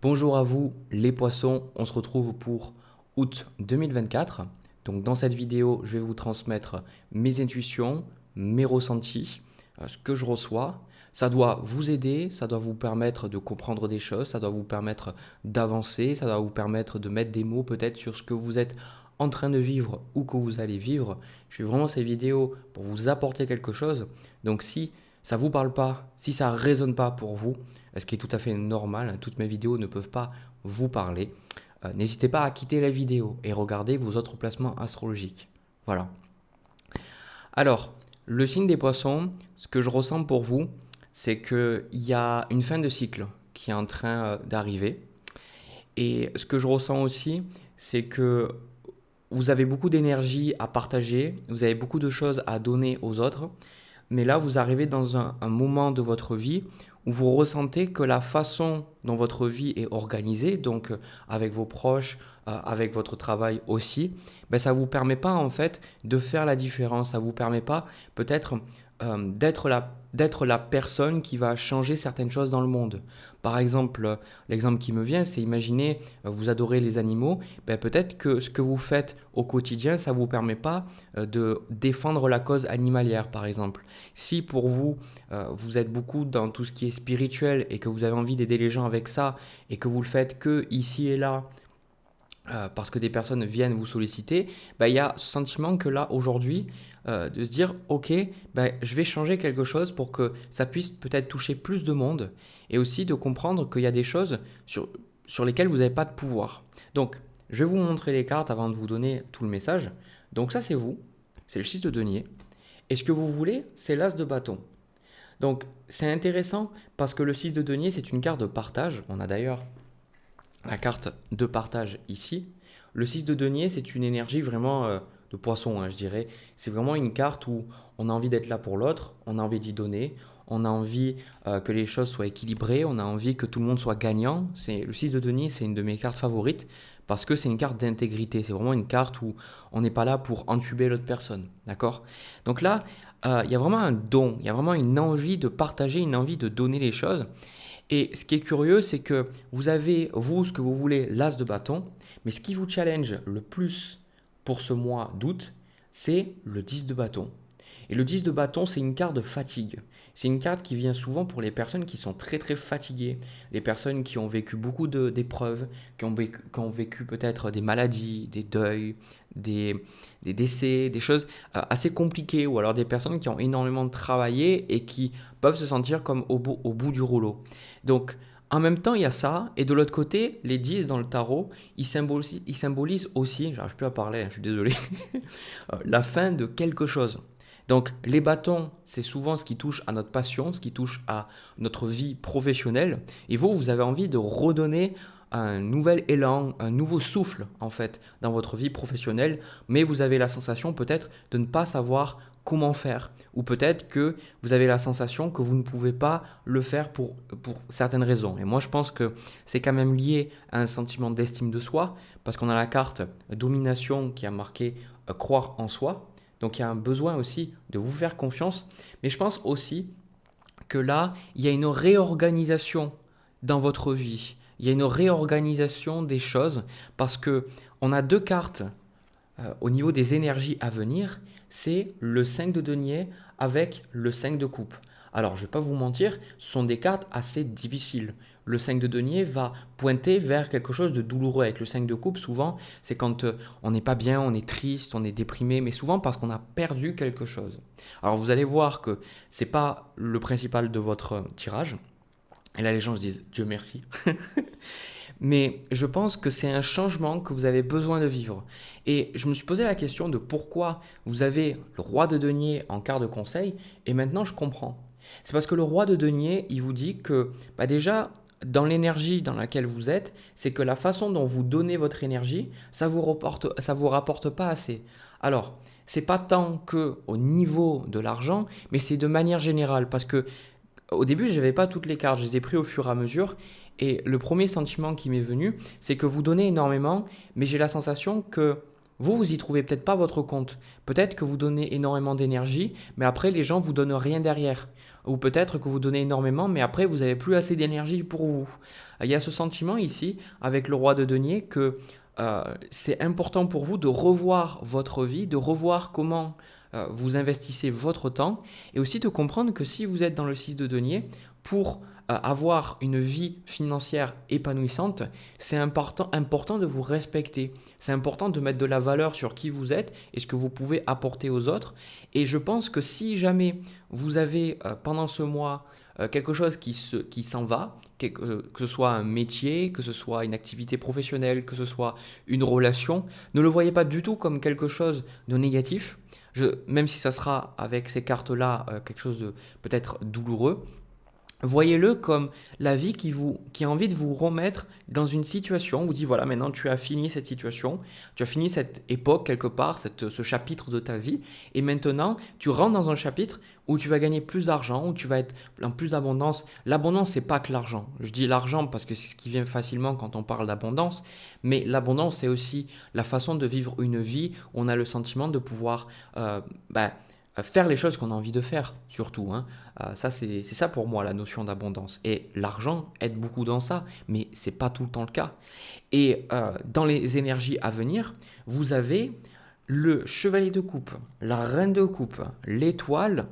Bonjour à vous les poissons, on se retrouve pour août 2024. Donc dans cette vidéo, je vais vous transmettre mes intuitions, mes ressentis, ce que je reçois. Ça doit vous aider, ça doit vous permettre de comprendre des choses, ça doit vous permettre d'avancer, ça doit vous permettre de mettre des mots peut-être sur ce que vous êtes en train de vivre ou que vous allez vivre. Je fais vraiment ces vidéos pour vous apporter quelque chose. Donc si ça ne vous parle pas, si ça ne résonne pas pour vous, ce qui est tout à fait normal, hein, toutes mes vidéos ne peuvent pas vous parler, n'hésitez pas à quitter la vidéo et regarder vos autres placements astrologiques. Voilà. Alors, le signe des poissons, ce que je ressens pour vous, c'est qu'il y a une fin de cycle qui est en train d'arriver. Et ce que je ressens aussi, c'est que vous avez beaucoup d'énergie à partager, vous avez beaucoup de choses à donner aux autres, mais là, vous arrivez dans un moment de votre vie où vous ressentez que la façon dont votre vie est organisée, donc avec vos proches, avec votre travail aussi, ben, ça ne vous permet pas en fait de faire la différence, ça ne vous permet pas peut-être d'être la personne qui va changer certaines choses dans le monde. Par exemple, l'exemple qui me vient, c'est imaginer, vous adorez les animaux, ben peut-être que ce que vous faites au quotidien, ça ne vous permet pas de défendre la cause animalière, par exemple. Si pour vous, vous êtes beaucoup dans tout ce qui est spirituel et que vous avez envie d'aider les gens avec ça et que vous le faites que ici et là, parce que des personnes viennent vous solliciter, bah, il y a ce sentiment que là, aujourd'hui, de se dire, ok, bah, je vais changer quelque chose pour que ça puisse peut-être toucher plus de monde, et aussi de comprendre qu'il y a des choses sur lesquelles vous n'avez pas de pouvoir. Donc, je vais vous montrer les cartes avant de vous donner tout le message. Donc ça, c'est vous, c'est le 6 de denier, et ce que vous voulez, c'est l'as de bâton. Donc, c'est intéressant parce que le 6 de denier, c'est une carte de partage. On a d'ailleurs la carte de partage ici. Le 6 de denier, c'est une énergie vraiment de poisson, hein, je dirais. C'est vraiment une carte où on a envie d'être là pour l'autre, on a envie d'y donner, on a envie que les choses soient équilibrées, on a envie que tout le monde soit gagnant. Le 6 de denier, c'est une de mes cartes favorites parce que c'est une carte d'intégrité. C'est vraiment une carte où on n'est pas là pour entuber l'autre personne. D'accord? Donc là, il y a vraiment un don, il y a vraiment une envie de partager, une envie de donner les choses. Et ce qui est curieux, c'est que vous avez, vous, ce que vous voulez, l'as de bâton, mais ce qui vous challenge le plus pour ce mois d'août, c'est le 10 de bâton. Et le 10 de bâton, c'est une carte de fatigue. C'est une carte qui vient souvent pour les personnes qui sont très très fatiguées, les personnes qui ont vécu beaucoup d'épreuves, qui ont vécu peut-être des maladies, des deuils, des décès, des choses assez compliquées, ou alors des personnes qui ont énormément travaillé et qui peuvent se sentir comme au bout du rouleau. Donc, en même temps, il y a ça, et de l'autre côté, les 10 dans le tarot, ils symbolisent aussi, j'arrive plus à parler, hein, je suis désolé, la fin de quelque chose. Donc, les bâtons, c'est souvent ce qui touche à notre passion, ce qui touche à notre vie professionnelle, et vous avez envie de redonner un nouvel élan, un nouveau souffle en fait dans votre vie professionnelle, mais vous avez la sensation peut-être de ne pas savoir comment faire, ou peut-être que vous avez la sensation que vous ne pouvez pas le faire pour certaines raisons. Et moi je pense que c'est quand même lié à un sentiment d'estime de soi, parce qu'on a la carte domination qui a marqué croire en soi, donc il y a un besoin aussi de vous faire confiance, mais je pense aussi que là, il y a une réorganisation dans votre vie. Il y a une réorganisation des choses parce que on a deux cartes au niveau des énergies à venir. C'est le 5 de denier avec le 5 de coupe. Alors, je ne vais pas vous mentir, ce sont des cartes assez difficiles. Le 5 de denier va pointer vers quelque chose de douloureux. Avec le 5 de coupe, souvent, c'est quand on n'est pas bien, on est triste, on est déprimé, mais souvent parce qu'on a perdu quelque chose. Alors, vous allez voir que ce n'est pas le principal de votre tirage. Et là, les gens se disent Dieu merci. Mais je pense que c'est un changement que vous avez besoin de vivre. Et je me suis posé la question de pourquoi vous avez le roi de denier en quart de conseil, et maintenant je comprends. C'est parce que le roi de denier, il vous dit que bah déjà, dans l'énergie dans laquelle vous êtes, c'est que la façon dont vous donnez votre énergie, ça vous rapporte pas assez. Alors, c'est pas tant que au niveau de l'argent, mais c'est de manière générale, parce que au début, je n'avais pas toutes les cartes, je les ai prises au fur et à mesure. Et le premier sentiment qui m'est venu, c'est que vous donnez énormément, mais j'ai la sensation que vous y trouvez peut-être pas votre compte. Peut-être que vous donnez énormément d'énergie, mais après les gens vous donnent rien derrière. Ou peut-être que vous donnez énormément, mais après vous n'avez plus assez d'énergie pour vous. Il y a ce sentiment ici, avec le roi de denier, que c'est important pour vous de revoir votre vie, de revoir comment vous investissez votre temps, et aussi de comprendre que si vous êtes dans le 6 de denier, pour avoir une vie financière épanouissante, c'est important de vous respecter. C'est important de mettre de la valeur sur qui vous êtes et ce que vous pouvez apporter aux autres. Et je pense que si jamais vous avez pendant ce mois quelque chose qui s'en va, que ce soit un métier, que ce soit une activité professionnelle, que ce soit une relation, ne le voyez pas du tout comme quelque chose de négatif. Même si ça sera avec ces cartes-là quelque chose de peut-être douloureux, voyez-le comme la vie qui a envie de vous remettre dans une situation. On vous dit voilà, maintenant tu as fini cette situation, tu as fini cette époque quelque part, ce chapitre de ta vie, et maintenant tu rentres dans un chapitre où tu vas gagner plus d'argent, où tu vas être en plus d'abondance. L'abondance, c'est pas que l'argent. Je dis l'argent parce que c'est ce qui vient facilement quand on parle d'abondance, mais l'abondance, c'est aussi la façon de vivre une vie où on a le sentiment de pouvoir faire les choses qu'on a envie de faire, surtout. Hein. Ça, c'est ça pour moi la notion d'abondance. Et l'argent aide beaucoup dans ça, mais c'est pas tout le temps le cas. Et dans les énergies à venir, vous avez le chevalier de coupe, la reine de coupe, l'étoile,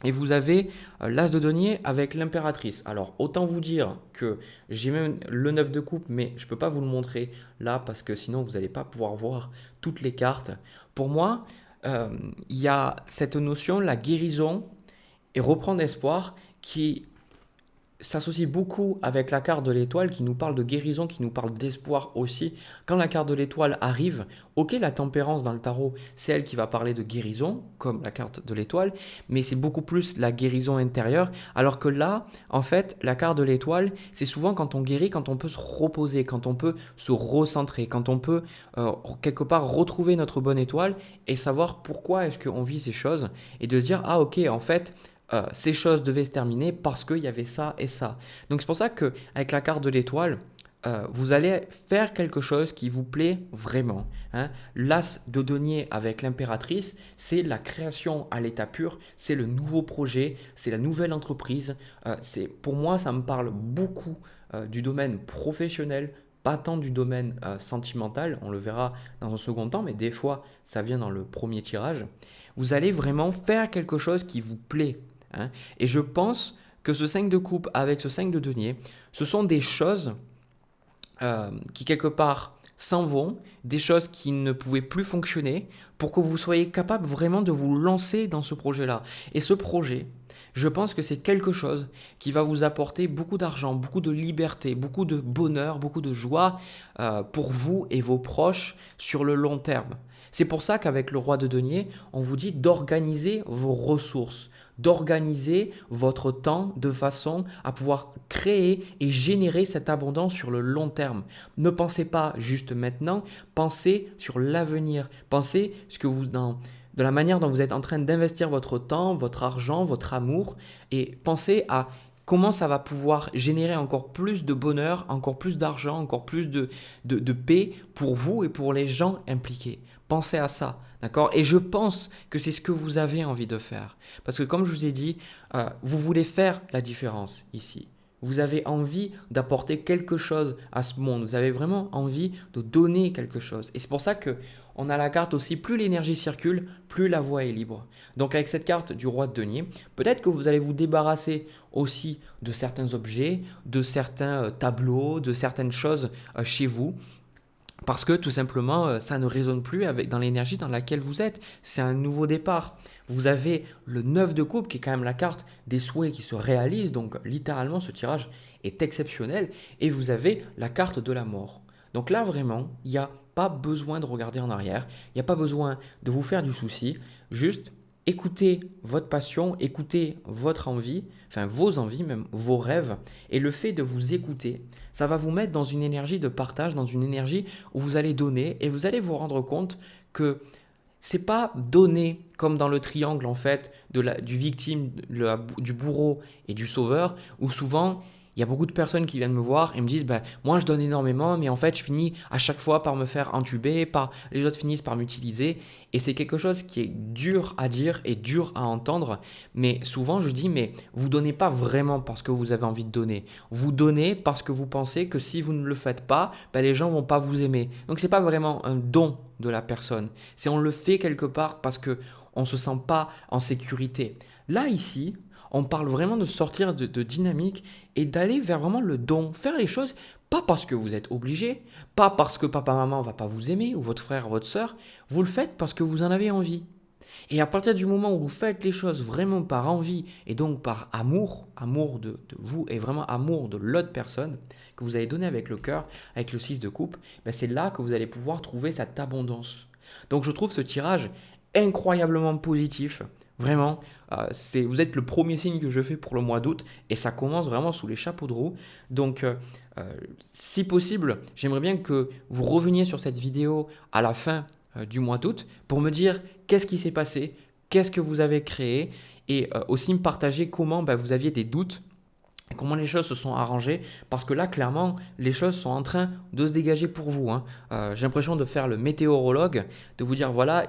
et vous avez l'as de denier avec l'impératrice. Alors, autant vous dire que j'ai même le 9 de coupe, mais je ne peux pas vous le montrer là parce que sinon vous n'allez pas pouvoir voir toutes les cartes. Pour moi, il y a cette notion, la guérison et reprendre espoir, qui s'associe beaucoup avec la carte de l'étoile qui nous parle de guérison, qui nous parle d'espoir aussi. Quand la carte de l'étoile arrive, ok, la tempérance dans le tarot, c'est elle qui va parler de guérison, comme la carte de l'étoile, mais c'est beaucoup plus la guérison intérieure, alors que là, en fait, la carte de l'étoile, c'est souvent quand on guérit, quand on peut se reposer, quand on peut se recentrer, quand on peut quelque part retrouver notre bonne étoile et savoir pourquoi est-ce qu'on vit ces choses, et de se dire, ah ok, en fait, ces choses devaient se terminer parce qu'il y avait ça et ça. Donc c'est pour ça qu'avec la carte de l'étoile, vous allez faire quelque chose qui vous plaît vraiment. Hein. L'as de denier avec l'impératrice, c'est la création à l'état pur, c'est le nouveau projet, c'est la nouvelle entreprise. Pour moi, ça me parle beaucoup du domaine professionnel, pas tant du domaine sentimental, on le verra dans un second temps, mais des fois, ça vient dans le premier tirage. Vous allez vraiment faire quelque chose qui vous plaît. Hein. Et je pense que ce 5 de coupe avec ce 5 de denier, ce sont des choses qui quelque part s'en vont, des choses qui ne pouvaient plus fonctionner pour que vous soyez capable vraiment de vous lancer dans ce projet-là. Et ce projet, je pense que c'est quelque chose qui va vous apporter beaucoup d'argent, beaucoup de liberté, beaucoup de bonheur, beaucoup de joie pour vous et vos proches sur le long terme. C'est pour ça qu'avec le roi de denier, on vous dit d'organiser vos ressources, d'organiser votre temps de façon à pouvoir créer et générer cette abondance sur le long terme. Ne pensez pas juste maintenant, pensez sur l'avenir. Pensez de la manière dont vous êtes en train d'investir votre temps, votre argent, votre amour, et pensez à comment ça va pouvoir générer encore plus de bonheur, encore plus d'argent, encore plus de paix pour vous et pour les gens impliqués. Pensez à ça, d'accord? Et je pense que c'est ce que vous avez envie de faire. Parce que comme je vous ai dit, vous voulez faire la différence ici. Vous avez envie d'apporter quelque chose à ce monde. Vous avez vraiment envie de donner quelque chose. Et c'est pour ça qu'on a la carte aussi, plus l'énergie circule, plus la voie est libre. Donc avec cette carte du roi de denier, peut-être que vous allez vous débarrasser aussi de certains objets, de certains tableaux, de certaines choses chez vous. Parce que tout simplement, ça ne résonne plus dans l'énergie dans laquelle vous êtes. C'est un nouveau départ. Vous avez le 9 de coupe qui est quand même la carte des souhaits qui se réalisent. Donc littéralement, ce tirage est exceptionnel. Et vous avez la carte de la mort. Donc là, vraiment, il n'y a pas besoin de regarder en arrière. Il n'y a pas besoin de vous faire du souci. Juste écoutez votre passion, écoutez votre envie, enfin vos envies, même vos rêves. Et le fait de vous écouter, ça va vous mettre dans une énergie de partage, dans une énergie où vous allez donner et vous allez vous rendre compte que c'est pas donner comme dans le triangle en fait du victime, du bourreau et du sauveur, où souvent Il y a beaucoup de personnes qui viennent me voir et me disent, moi je donne énormément, mais en fait je finis à chaque fois par me faire entuber, les autres finissent par m'utiliser. Et c'est quelque chose qui est dur à dire et dur à entendre. Mais souvent je dis, mais vous donnez pas vraiment parce que vous avez envie de donner. Vous donnez parce que vous pensez que si vous ne le faites pas, les gens vont pas vous aimer. Donc c'est pas vraiment un don de la personne. C'est on le fait quelque part parce que on se sent pas en sécurité. Là ici, on parle vraiment de sortir de dynamique et d'aller vers vraiment le don. Faire les choses pas parce que vous êtes obligé, pas parce que papa maman va pas vous aimer ou votre frère, votre soeur. Vous le faites parce que vous en avez envie. Et à partir du moment où vous faites les choses vraiment par envie et donc par amour, amour de vous et vraiment amour de l'autre personne que vous avez donné avec le cœur, avec le 6 de coupe, c'est là que vous allez pouvoir trouver cette abondance. Donc je trouve ce tirage incroyablement positif. Vraiment, vous êtes le premier signe que je fais pour le mois d'août et ça commence vraiment sous les chapeaux de roue. Donc, si possible, j'aimerais bien que vous reveniez sur cette vidéo à la fin du mois d'août pour me dire qu'est-ce qui s'est passé, qu'est-ce que vous avez créé et aussi me partager comment vous aviez des doutes, comment les choses se sont arrangées, parce que là, clairement, les choses sont en train de se dégager pour vous, hein. J'ai l'impression de faire le météorologue, de vous dire, voilà,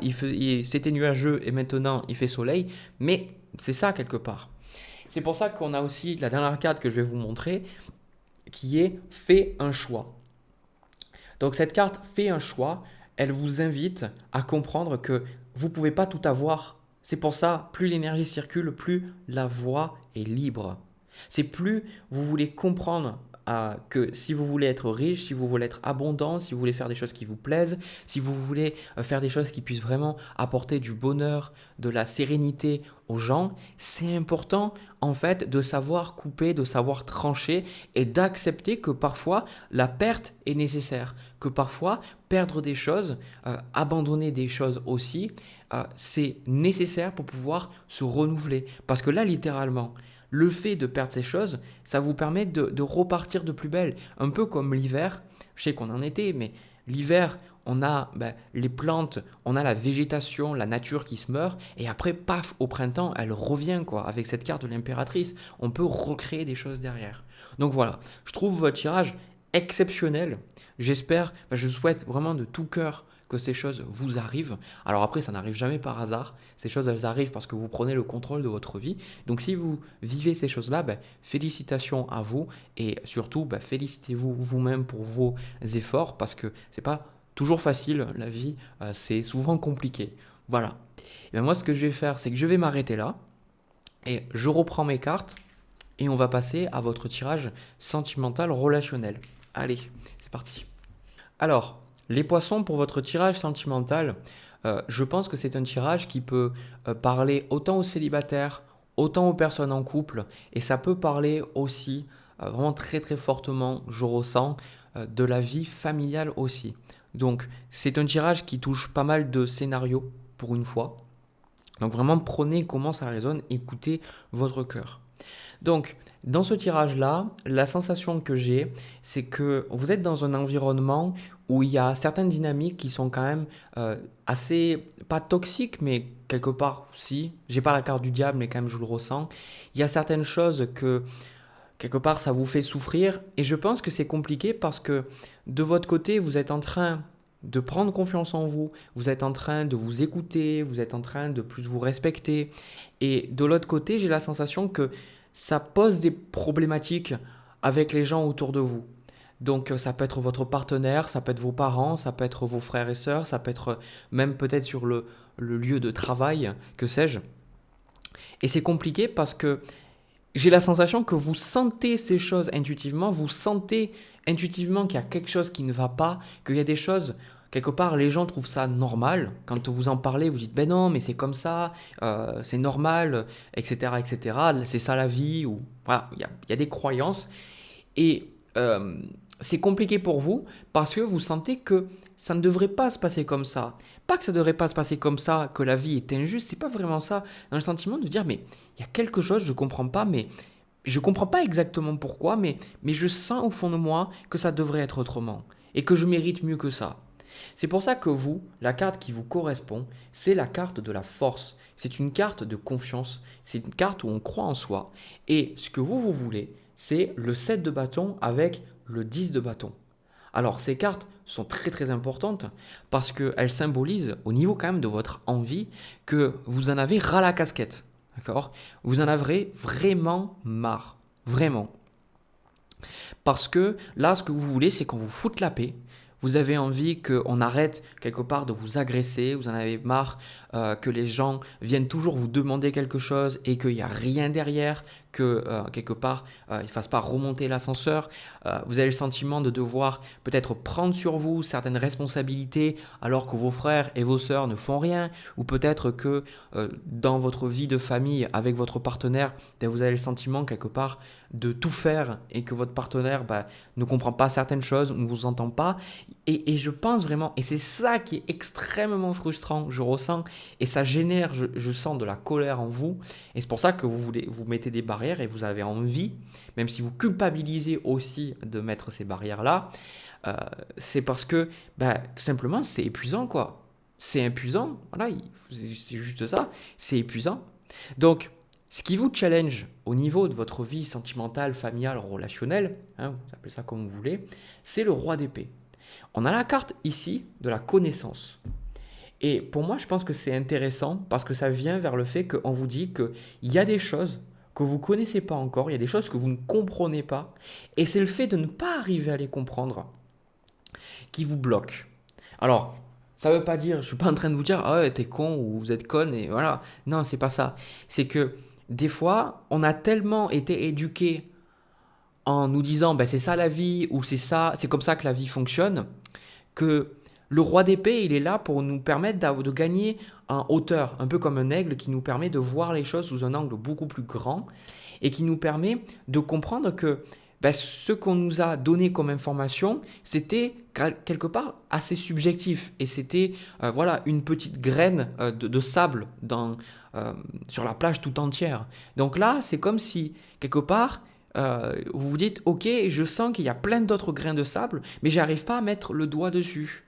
c'était nuageux et maintenant il fait soleil, mais c'est ça quelque part. C'est pour ça qu'on a aussi la dernière carte que je vais vous montrer, qui est « Fais un choix ». Donc cette carte « Fais un choix », elle vous invite à comprendre que vous ne pouvez pas tout avoir. C'est pour ça, plus l'énergie circule, plus la voie est libre. C'est plus vous voulez comprendre que si vous voulez être riche, si vous voulez être abondant, si vous voulez faire des choses qui vous plaisent, si vous voulez faire des choses qui puissent vraiment apporter du bonheur, de la sérénité aux gens, c'est important en fait de savoir couper, de savoir trancher et d'accepter que parfois la perte est nécessaire, que parfois perdre des choses, abandonner des choses aussi, c'est nécessaire pour pouvoir se renouveler. Parce que là, littéralement, le fait de perdre ces choses, ça vous permet de repartir de plus belle. Un peu comme l'hiver, je sais qu'on en était, mais l'hiver, on a les plantes, on a la végétation, la nature qui se meurt, et après, paf, au printemps, elle revient quoi. Avec cette carte de l'impératrice, on peut recréer des choses derrière. Donc voilà, je trouve votre tirage exceptionnel. J'espère, je souhaite vraiment de tout cœur que ces choses vous arrivent. Alors après, ça n'arrive jamais par hasard. Ces choses, elles arrivent parce que vous prenez le contrôle de votre vie. Donc si vous vivez ces choses-là, félicitations à vous et surtout, félicitez-vous vous-même pour vos efforts parce que c'est pas toujours facile, la vie, c'est souvent compliqué. Voilà. Et moi, ce que je vais faire, c'est que je vais m'arrêter là et je reprends mes cartes et on va passer à votre tirage sentimental relationnel. Allez, c'est parti. Alors, les poissons, pour votre tirage sentimental, je pense que c'est un tirage qui peut parler autant aux célibataires, autant aux personnes en couple, et ça peut parler aussi vraiment très très fortement, je ressens, de la vie familiale aussi. Donc, c'est un tirage qui touche pas mal de scénarios pour une fois. Donc vraiment, prenez comment ça résonne, écoutez votre cœur. Donc, dans ce tirage-là, la sensation que j'ai, c'est que vous êtes dans un environnement où il y a certaines dynamiques qui sont quand même assez, pas toxiques, mais quelque part, si, j'ai pas la carte du diable, mais quand même je le ressens. Il y a certaines choses que, quelque part, ça vous fait souffrir. Et je pense que c'est compliqué parce que de votre côté, vous êtes en train de prendre confiance en vous, vous êtes en train de vous écouter, vous êtes en train de plus vous respecter. Et de l'autre côté, j'ai la sensation que ça pose des problématiques avec les gens autour de vous. Donc ça peut être votre partenaire, ça peut être vos parents, ça peut être vos frères et sœurs, ça peut être même peut-être sur le lieu de travail, que sais-je. Et c'est compliqué parce que j'ai la sensation que vous sentez ces choses intuitivement, vous sentez intuitivement qu'il y a quelque chose qui ne va pas, qu'il y a des choses, quelque part les gens trouvent ça normal. Quand vous en parlez, vous dites ben non mais c'est comme ça, c'est normal, etc., etc. C'est ça la vie, ou voilà, il y a des croyances. Et c'est compliqué pour vous parce que vous sentez que ça ne devrait pas se passer comme ça. Pas que ça ne devrait pas se passer comme ça, que la vie est injuste, c'est pas vraiment ça. Dans le sentiment de dire mais il y a quelque chose, je ne comprends pas, mais je ne comprends pas exactement pourquoi, mais je sens au fond de moi que ça devrait être autrement et que je mérite mieux que ça. C'est pour ça que vous, la carte qui vous correspond, c'est la carte de la force. C'est une carte de confiance, c'est une carte où on croit en soi. Et ce que vous voulez, c'est le 7 de bâton avec le 10 de bâton. Alors ces cartes sont très très importantes parce qu'elles symbolisent au niveau quand même de votre envie que vous en avez ras la casquette. D'accord? Vous en avez vraiment marre. Vraiment. Parce que là, ce que vous voulez, c'est qu'on vous foute la paix. Vous avez envie qu'on arrête quelque part de vous agresser. Vous en avez marre que les gens viennent toujours vous demander quelque chose et qu'il n'y a rien derrière, que quelque part, ils ne fassent pas remonter l'ascenseur. Vous avez le sentiment de devoir peut-être prendre sur vous certaines responsabilités alors que vos frères et vos sœurs ne font rien. Ou peut-être que dans votre vie de famille avec votre partenaire, vous avez le sentiment quelque part de tout faire et que votre partenaire ne comprend pas certaines choses ou ne vous entend pas. Et je pense vraiment, et c'est ça qui est extrêmement frustrant, je ressens, et ça génère, je sens de la colère en vous, et c'est pour ça que vous mettez des barrières et vous avez envie, même si vous culpabilisez aussi de mettre ces barrières-là, c'est parce que tout simplement c'est épuisant quoi. C'est épuisant, voilà, c'est juste ça, c'est épuisant. Donc, ce qui vous challenge au niveau de votre vie sentimentale, familiale, relationnelle, vous appelez ça comme vous voulez, c'est le roi d'épée. On a la carte ici de la connaissance. Et pour moi, je pense que c'est intéressant parce que ça vient vers le fait qu'on vous dit qu'il y a des choses que vous ne connaissez pas encore, il y a des choses que vous ne comprenez pas, et c'est le fait de ne pas arriver à les comprendre qui vous bloque. Alors, ça ne veut pas dire, je ne suis pas en train de vous dire, ah ouais, t'es con ou vous êtes conne, et voilà. Non, c'est pas ça. C'est que des fois, on a tellement été éduqués en nous disant, c'est ça la vie, ou c'est ça, c'est comme ça que la vie fonctionne, que le roi d'épée, il est là pour nous permettre de gagner en hauteur, un peu comme un aigle qui nous permet de voir les choses sous un angle beaucoup plus grand et qui nous permet de comprendre que ce qu'on nous a donné comme information, c'était quelque part assez subjectif et c'était une petite graine de sable sur la plage tout entière. Donc là, c'est comme si quelque part, vous vous dites, ok, je sens qu'il y a plein d'autres grains de sable, mais j'arrive pas à mettre le doigt dessus.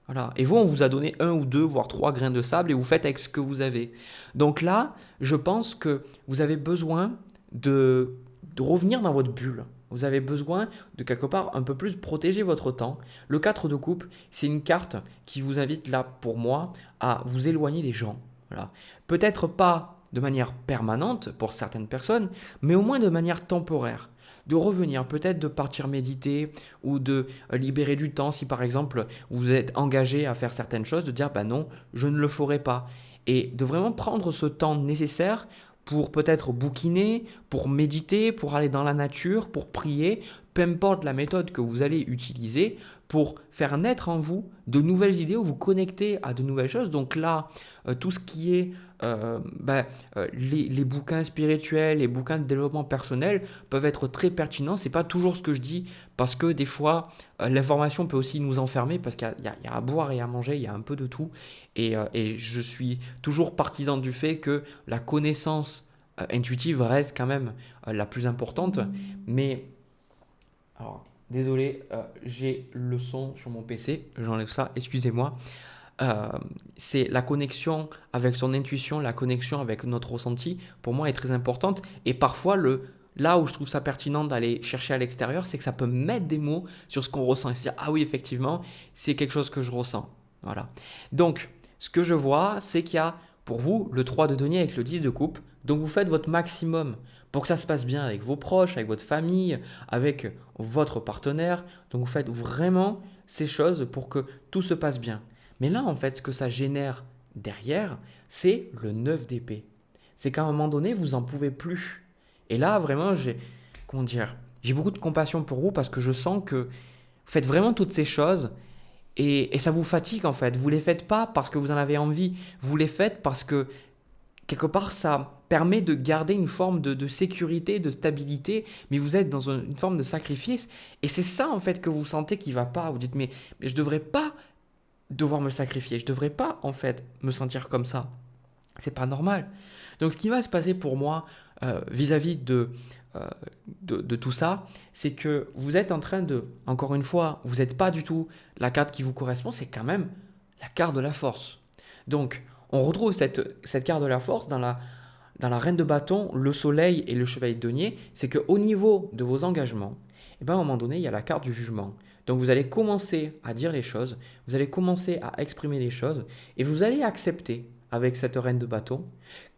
Voilà. Et vous, on vous a donné 1 ou 2, voire 3 grains de sable et vous faites avec ce que vous avez. Donc là, je pense que vous avez besoin de revenir dans votre bulle. Vous avez besoin de quelque part un peu plus protéger votre temps. Le 4 de coupe, c'est une carte qui vous invite là, pour moi, à vous éloigner des gens. Voilà. Peut-être pas de manière permanente pour certaines personnes, mais au moins de manière temporaire. De revenir, peut-être de partir méditer ou de libérer du temps si par exemple vous êtes engagé à faire certaines choses, de dire non, je ne le ferai pas. Et de vraiment prendre ce temps nécessaire pour peut-être bouquiner, pour méditer, pour aller dans la nature, pour prier, peu importe la méthode que vous allez utiliser, pour faire naître en vous de nouvelles idées ou vous connecter à de nouvelles choses. Donc là, tout ce qui est les bouquins spirituels, les bouquins de développement personnel peuvent être très pertinents. C'est pas toujours ce que je dis parce que des fois, l'information peut aussi nous enfermer parce qu'il y a à boire et à manger, il y a un peu de tout. Et je suis toujours partisan du fait que la connaissance intuitive reste quand même la plus importante. Mais, alors, désolé, j'ai le son sur mon PC, j'enlève ça, excusez-moi. C'est la connexion avec son intuition, la connexion avec notre ressenti, pour moi est très importante. Et parfois, là où je trouve ça pertinent d'aller chercher à l'extérieur, c'est que ça peut mettre des mots sur ce qu'on ressent et se dire, ah oui, effectivement, c'est quelque chose que je ressens. Voilà. Donc, ce que je vois, c'est qu'il y a pour vous le 3 de denier avec le 10 de coupe. Donc, vous faites votre maximum pour que ça se passe bien avec vos proches, avec votre famille, avec votre partenaire. Donc, vous faites vraiment ces choses pour que tout se passe bien. Mais là, en fait, ce que ça génère derrière, c'est le 9 d'épée. C'est qu'à un moment donné, vous n'en pouvez plus. Et là, vraiment, j'ai beaucoup de compassion pour vous parce que je sens que vous faites vraiment toutes ces choses et ça vous fatigue en fait. Vous ne les faites pas parce que vous en avez envie. Vous les faites parce que quelque part, ça permet de garder une forme de sécurité, de stabilité, mais vous êtes dans une forme de sacrifice. Et c'est ça en fait que vous sentez qui ne va pas. Vous dites, mais je ne devrais pas devoir me sacrifier. Je ne devrais pas, en fait, me sentir comme ça. C'est pas normal. Donc, ce qui va se passer pour moi vis-à-vis de tout ça, c'est que vous êtes en train de, encore une fois, vous n'êtes pas du tout la carte qui vous correspond, c'est quand même la carte de la force. Donc, on retrouve cette carte de la force dans dans la reine de bâton, le soleil et le chevalier de denier, c'est qu'au niveau de vos engagements, eh ben, à un moment donné, il y a la carte du jugement. Donc vous allez commencer à dire les choses, vous allez commencer à exprimer les choses et vous allez accepter avec cette reine de bâton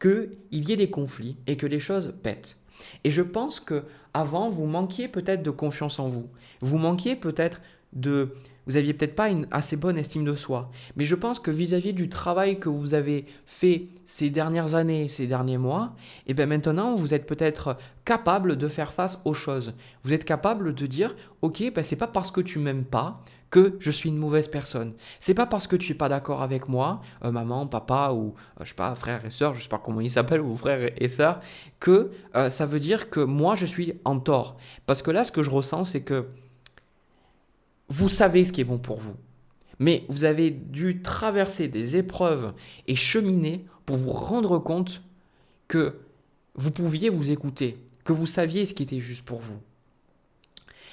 qu'il y ait des conflits et que les choses pètent. Et je pense que avant vous manquiez peut-être de confiance en vous. Vous manquiez peut-être de... Vous aviez peut-être pas une assez bonne estime de soi. Mais je pense que vis-à-vis du travail que vous avez fait ces dernières années, ces derniers mois, et bien maintenant, vous êtes peut-être capable de faire face aux choses. Vous êtes capable de dire, ok, ben c'est pas parce que tu m'aimes pas que je suis une mauvaise personne. C'est pas parce que tu es pas d'accord avec moi, maman, papa ou je sais pas, frère et sœur, je sais pas comment ils s'appellent, ou frère et sœur, que ça veut dire que moi je suis en tort. Parce que là, ce que je ressens, c'est que vous savez ce qui est bon pour vous. Mais vous avez dû traverser des épreuves et cheminer pour vous rendre compte que vous pouviez vous écouter, que vous saviez ce qui était juste pour vous.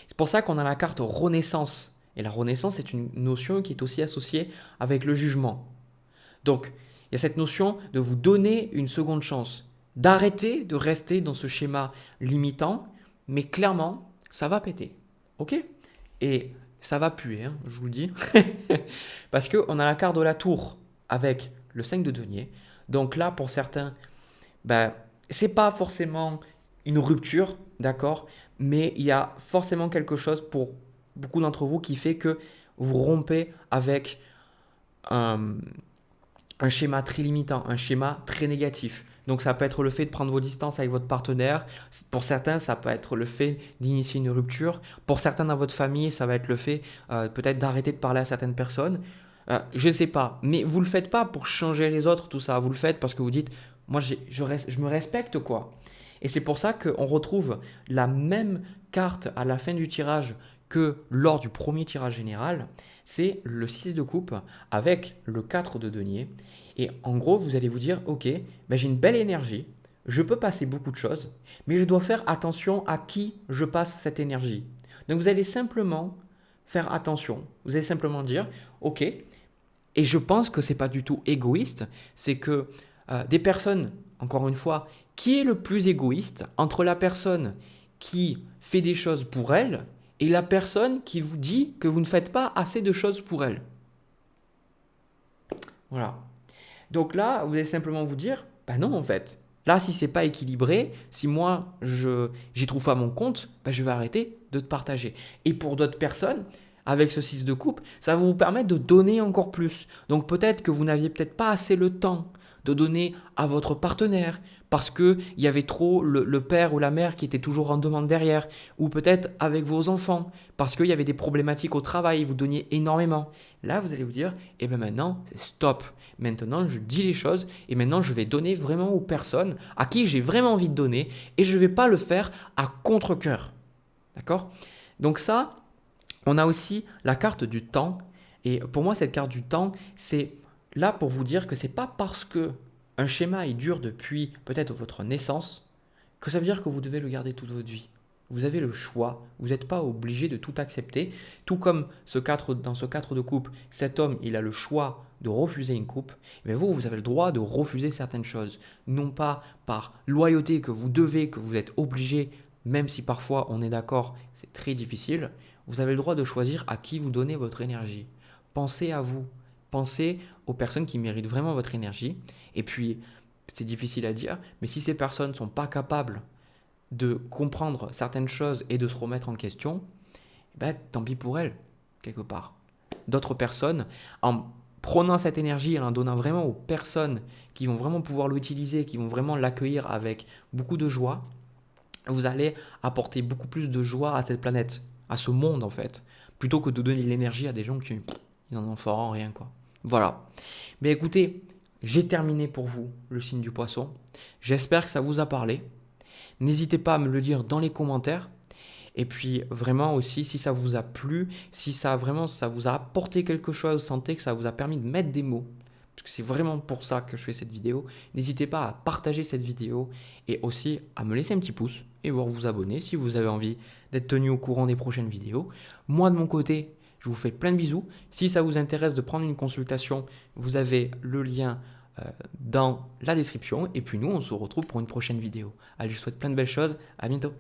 C'est pour ça qu'on a la carte Renaissance. Et la Renaissance est une notion qui est aussi associée avec le jugement. Donc, il y a cette notion de vous donner une seconde chance, d'arrêter de rester dans ce schéma limitant, mais clairement, ça va péter. Ok? Et ça va puer, hein, je vous le dis. Parce qu'on a la carte de la tour avec le 5 de denier. Donc là, pour certains, ben, c'est pas forcément une rupture, d'accord, mais il y a forcément quelque chose pour beaucoup d'entre vous qui fait que vous rompez avec un, un schéma très limitant, un schéma très négatif. Donc ça peut être le fait de prendre vos distances avec votre partenaire. Pour certains, ça peut être le fait d'initier une rupture. Pour certains dans votre famille, ça va être le fait peut-être d'arrêter de parler à certaines personnes. Je ne sais pas, mais vous ne le faites pas pour changer les autres, tout ça. Vous le faites parce que vous dites, moi je me respecte quoi. Et c'est pour ça qu'on retrouve la même carte à la fin du tirage que lors du premier tirage général. C'est le 6 de coupe avec le 4 de denier. Et en gros, vous allez vous dire, ok, ben j'ai une belle énergie, je peux passer beaucoup de choses, mais je dois faire attention à qui je passe cette énergie. Donc vous allez simplement faire attention. Vous allez simplement dire, ok, et je pense que ce n'est pas du tout égoïste, c'est que des personnes, encore une fois, qui est le plus égoïste entre la personne qui fait des choses pour elle et la personne qui vous dit que vous ne faites pas assez de choses pour elle. Voilà. Donc là, vous allez simplement vous dire, bah non en fait. Là, si c'est pas équilibré, si moi j'y trouve pas mon compte, bah, je vais arrêter de te partager. Et pour d'autres personnes, avec ce 6 de coupe, ça va vous permettre de donner encore plus. Donc peut-être que vous n'aviez peut-être pas assez le temps de donner à votre partenaire parce qu'il y avait trop le père ou la mère qui était toujours en demande derrière, ou peut-être avec vos enfants parce qu'il y avait des problématiques au travail, vous donniez énormément. Là, vous allez vous dire, eh bien maintenant, c'est stop. Maintenant, je dis les choses et maintenant, je vais donner vraiment aux personnes à qui j'ai vraiment envie de donner et je ne vais pas le faire à contre-cœur. D'accord? Donc ça, on a aussi la carte du temps. Et pour moi, cette carte du temps, c'est là pour vous dire que ce n'est pas parce que un schéma est dur depuis peut-être votre naissance que ça veut dire que vous devez le garder toute votre vie. Vous avez le choix, vous n'êtes pas obligé de tout accepter. Tout comme dans ce 4 de coupe, cet homme, il a le choix de refuser une coupe, mais vous avez le droit de refuser certaines choses. Non pas par loyauté que vous devez, que vous êtes obligé, même si parfois on est d'accord, c'est très difficile. Vous avez le droit de choisir à qui vous donnez votre énergie. Pensez à vous. Pensez aux personnes qui méritent vraiment votre énergie. Et puis, c'est difficile à dire, mais si ces personnes ne sont pas capables de comprendre certaines choses et de se remettre en question, ben, tant pis pour elles, quelque part. D'autres personnes, en prenant cette énergie et en donnant vraiment aux personnes qui vont vraiment pouvoir l'utiliser, qui vont vraiment l'accueillir avec beaucoup de joie, vous allez apporter beaucoup plus de joie à cette planète, à ce monde en fait, plutôt que de donner de l'énergie à des gens qui n'en en feront rien quoi. Voilà. Mais écoutez, j'ai terminé pour vous le signe du poisson. J'espère que ça vous a parlé. N'hésitez pas à me le dire dans les commentaires. Et puis vraiment aussi, si ça vous a plu, si ça vous a apporté quelque chose, sentez que ça vous a permis de mettre des mots, parce que c'est vraiment pour ça que je fais cette vidéo, n'hésitez pas à partager cette vidéo et aussi à me laisser un petit pouce et vous abonner si vous avez envie d'être tenu au courant des prochaines vidéos. Moi de mon côté, je vous fais plein de bisous. Si ça vous intéresse de prendre une consultation, vous avez le lien dans la description. Et puis nous, on se retrouve pour une prochaine vidéo. Allez, je vous souhaite plein de belles choses. À bientôt.